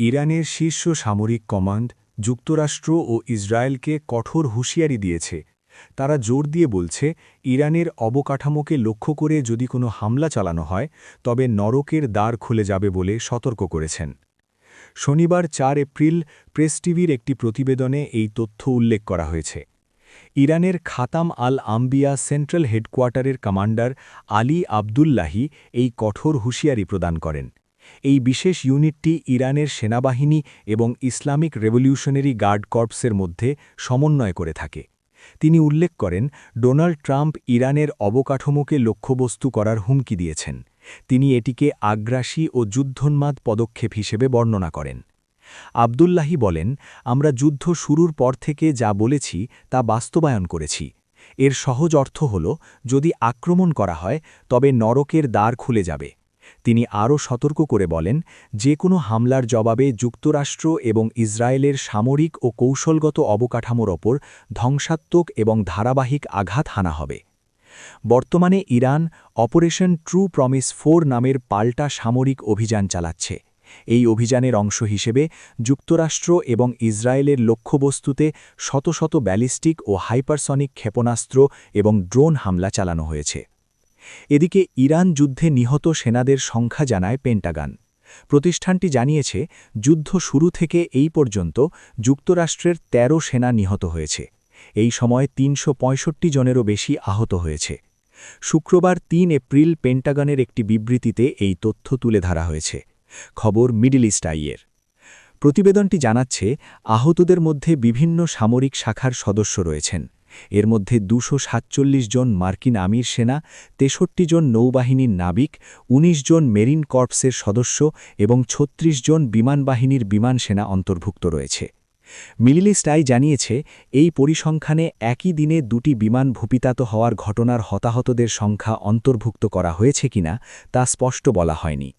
ইরানের শীর্ষ সামরিক কমান্ড যুক্তরাষ্ট্র ও ইসরায়েলকে কঠোর হুঁশিয়ারি দিয়েছে। তারা জোর দিয়ে বলছে, ইরানের অবকাঠামোকে লক্ষ্য করে যদি কোনো হামলা চালানো হয় তবে নরকের দ্বার খুলে যাবে বলে সতর্ক করেছেন। শনিবার ৪ এপ্রিল প্রেস টিভির একটি প্রতিবেদনে এই তথ্য উল্লেখ করা হয়েছে। ইরানের খাতাম আল আম্বিয়া সেন্ট্রাল হেডকোয়ার্টারের কমান্ডার আলী আবদুল্লাহি এই কঠোর হুঁশিয়ারি প্রদান করেন। এই বিশেষ ইউনিটটি ইরানের সেনাবাহিনী এবং ইসলামিক রেভলিউশনারি গার্ড কর্পসের মধ্যে সমন্বয় করে থাকে। তিনি উল্লেখ করেন, ডোনাল্ড ট্রাম্প ইরানের অবকাঠামোকে লক্ষ্যবস্তু করার হুমকি দিয়েছেন। তিনি এটিকে আগ্রাসী ও যুদ্ধোন্মাদ পদক্ষেপ হিসেবে বর্ণনা করেন। আবদুল্লাহি বলেন, আমরা যুদ্ধ শুরুর পর থেকে যা বলেছি তা বাস্তবায়ন করেছি। এর সহজ অর্থ হল, যদি আক্রমণ করা হয় তবে নরকের দ্বার খুলে যাবে। তিনি আরও সতর্ক করে বলেন, যে কোনো হামলার জবাবে যুক্তরাষ্ট্র এবং ইসরায়েলের সামরিক ও কৌশলগত অবকাঠামোর ওপর ধ্বংসাত্মক এবং ধারাবাহিক আঘাত হানা হবে। বর্তমানে ইরান অপারেশন ট্রু প্রমিস 4 নামের পাল্টা সামরিক অভিযান চালাচ্ছে। এই অভিযানের অংশ হিসেবে যুক্তরাষ্ট্র এবং ইসরায়েলের লক্ষ্যবস্তুতে শত শত ব্যালিস্টিক ও হাইপারসনিক ক্ষেপণাস্ত্র এবং ড্রোন হামলা চালানো হয়েছে। এদিকে ইরান যুদ্ধে নিহত সেনাদের সংখ্যা জানায় পেন্টাগন। প্রতিষ্ঠানটি জানিয়েছে, যুদ্ধ শুরু থেকে এই পর্যন্ত যুক্তরাষ্ট্রের ১৩ সেনা নিহত হয়েছে। এই সময় ৩৬৫ জনেরও বেশি আহত হয়েছে। শুক্রবার ৩ এপ্রিল পেন্টাগনের একটি বিবৃতিতে এই তথ্য তুলে ধরা হয়েছে। খবর মিডল ইস্ট আইয়ের। প্রতিবেদনটি জানাচ্ছে, আহতদের মধ্যে বিভিন্ন সামরিক শাখার সদস্য রয়েছেন। এর মধ্যে ২৪৭ জন মার্কিন আমির সেনা, ৬৩ জন নৌবাহিনীর নাবিক, ১৯ জন মেরিন কর্পসের সদস্য এবং ৩৬ জন বিমানবাহিনীর বিমান সেনা অন্তর্ভুক্ত রয়েছে। মিডল ইস্ট আই জানিয়েছে, এই পরিসংখ্যানে একই দিনে দুটি বিমান ভূপিতাত হওয়ার ঘটনার হতাহতদের সংখ্যা অন্তর্ভুক্ত করা হয়েছে কিনা তা স্পষ্ট বলা হয়নি।